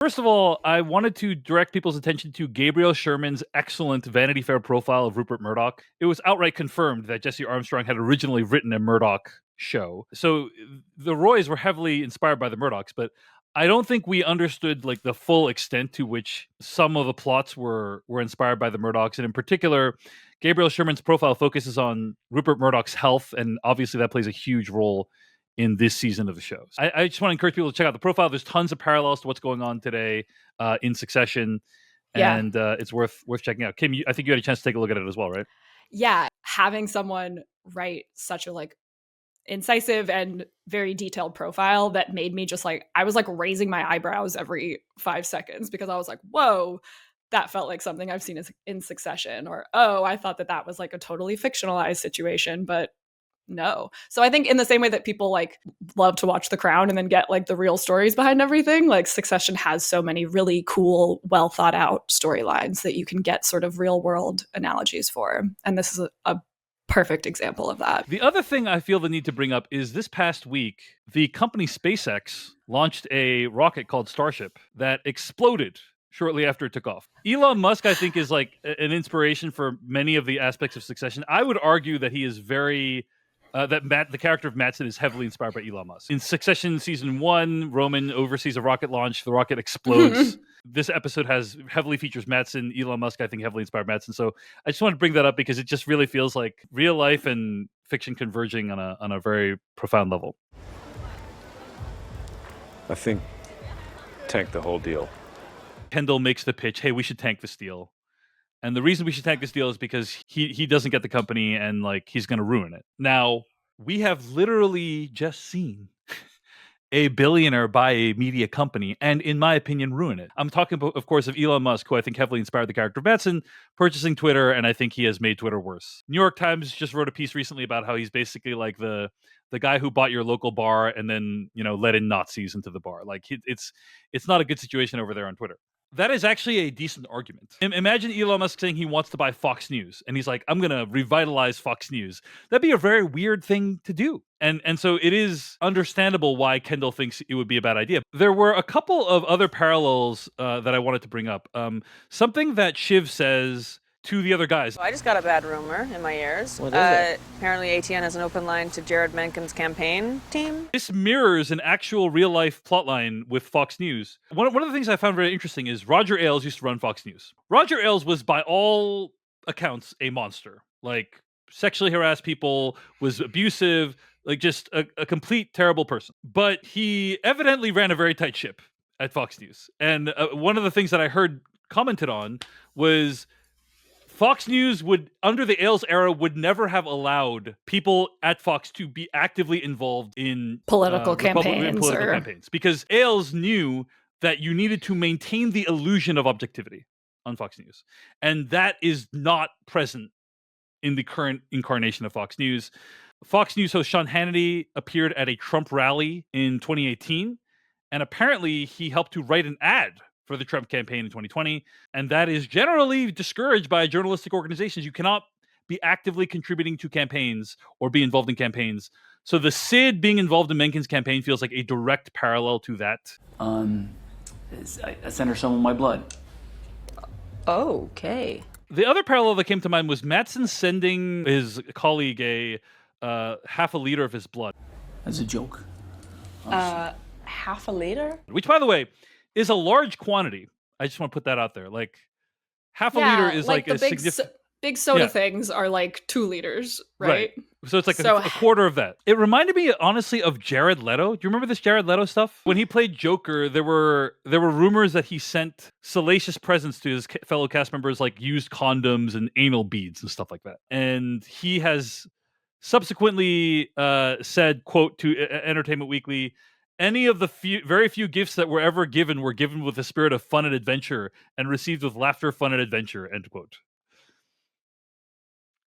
First of all, I wanted to direct people's attention to Gabriel Sherman's excellent Vanity Fair profile of Rupert Murdoch. It was outright confirmed that Jesse Armstrong had originally written a Murdoch show. So the Roys were heavily inspired by the Murdochs, but I don't think we understood like the full extent to which some of the plots were inspired by the Murdochs. And in particular, Gabriel Sherman's profile focuses on Rupert Murdoch's health, and obviously that plays a huge role in this season of the show. I just want to encourage people to check out the profile. There's tons of parallels to what's going on today in Succession, and it's worth checking out. Kim, I think you had a chance to take a look at it as well, right? Yeah, having someone write such a incisive and very detailed profile that made me just I was raising my eyebrows every 5 seconds because I was like, whoa, that felt like something I've seen in Succession, or, oh, I thought that was a totally fictionalized situation, but no. So I think in the same way that people love to watch The Crown and then get the real stories behind everything, Succession has so many really cool, well thought out storylines that you can get sort of real world analogies for. And this is a perfect example of that. The other thing I feel the need to bring up is this past week, the company SpaceX launched a rocket called Starship that exploded shortly after it took off. Elon Musk, I think, is an inspiration for many of the aspects of Succession. I would argue that he is very... the character of Madison is heavily inspired by Elon Musk. In Succession season 1, Roman oversees a rocket launch. The rocket explodes. This episode heavily features Madison. Elon Musk, I think, heavily inspired Madison. So I just want to bring that up because it just really feels like real life and fiction converging on a very profound level. I think tank the whole deal. Kendall makes the pitch, hey, we should tank this deal. And the reason we should tank this deal is because he doesn't get the company and he's going to ruin it. Now, we have literally just seen a billionaire buy a media company and, in my opinion, ruin it. I'm talking, of course, of Elon Musk, who I think heavily inspired the character of Madison, purchasing Twitter, and I think he has made Twitter worse. New York Times just wrote a piece recently about how he's basically like the guy who bought your local bar and then, let in Nazis into the bar. It's not a good situation over there on Twitter. That is actually a decent argument. Imagine Elon Musk saying he wants to buy Fox News, and he's like, I'm going to revitalize Fox News. That'd be a very weird thing to do. And so it is understandable why Kendall thinks it would be a bad idea. There were a couple of other parallels that I wanted to bring up. Something that Shiv says to the other guys. I just got a bad rumor in my ears. What is it? Apparently ATN has an open line to Jared Menken's campaign team. This mirrors an actual real-life plotline with Fox News. One of the things I found very interesting is Roger Ailes used to run Fox News. Roger Ailes was, by all accounts, a monster. Sexually harassed people, was abusive, just a complete terrible person. But he evidently ran a very tight ship at Fox News. And one of the things that I heard commented on was Fox News under the Ailes era, would never have allowed people at Fox to be actively involved in political campaigns. Because Ailes knew that you needed to maintain the illusion of objectivity on Fox News. And that is not present in the current incarnation of Fox News. Fox News host Sean Hannity appeared at a Trump rally in 2018, and apparently he helped to write an ad for the Trump campaign in 2020, and that is generally discouraged by journalistic organizations. You cannot be actively contributing to campaigns or be involved in campaigns. So the Sid being involved in Menken's campaign feels like a direct parallel to that. I sent her some of my blood. Okay. The other parallel that came to mind was Madsen sending his colleague a half a liter of his blood. As a joke. Half a liter? Which, by the way, is a large quantity. I just want to put that out there. Half a liter is a significant... Big soda things are 2 liters, right? So it's a quarter of that. It reminded me, honestly, of Jared Leto. Do you remember this Jared Leto stuff? When he played Joker, there were rumors that he sent salacious presents to his fellow cast members, used condoms and anal beads and stuff like that. And he has subsequently said, quote, to Entertainment Weekly, any of the very few gifts that were ever given were given with the spirit of fun and adventure and received with laughter, fun, and adventure, end quote.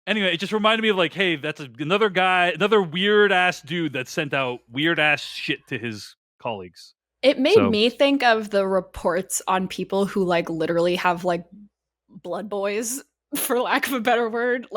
Anyway, it just reminded me of hey, that's another guy, another weird ass dude that sent out weird ass shit to his colleagues. It made me think of the reports on people who literally have blood boys, for lack of a better word.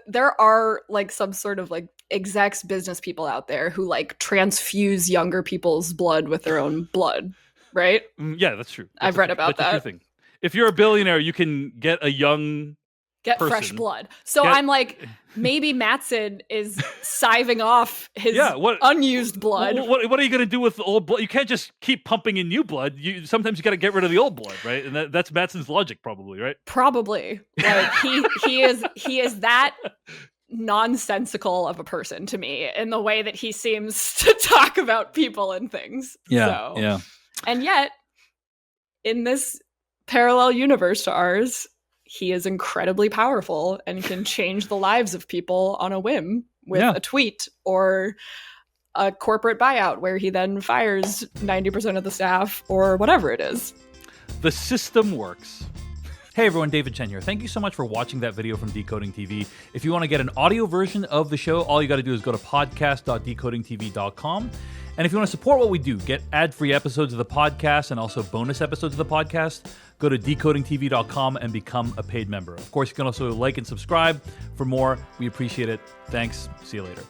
There are some sort of execs, business people out there who transfuse younger people's blood with their own blood. right? Yeah, that's true. I've read about that's a true that. thing. If you're a billionaire, you can get a young Get fresh person. blood. So Get- I'm like, maybe Madison is siving off his what- unused blood. What are you going to do with the old blood? You can't just keep pumping in new blood. Sometimes you got to get rid of the old blood, right? And that's Madison's logic, probably, right? Probably. Like he is that nonsensical of a person to me in the way that he seems to talk about people and things. Yeah. And yet, in this parallel universe to ours, he is incredibly powerful and can change the lives of people on a whim with a tweet or a corporate buyout where he then fires 90% of the staff or whatever it is. The system works. Hey everyone, David Chen here. Thank you so much for watching that video from Decoding TV. If you want to get an audio version of the show, all you got to do is go to podcast.decodingtv.com. And if you want to support what we do, get ad-free episodes of the podcast and also bonus episodes of the podcast, go to decodingtv.com and become a paid member. Of course, you can also like and subscribe for more. We appreciate it. Thanks. See you later.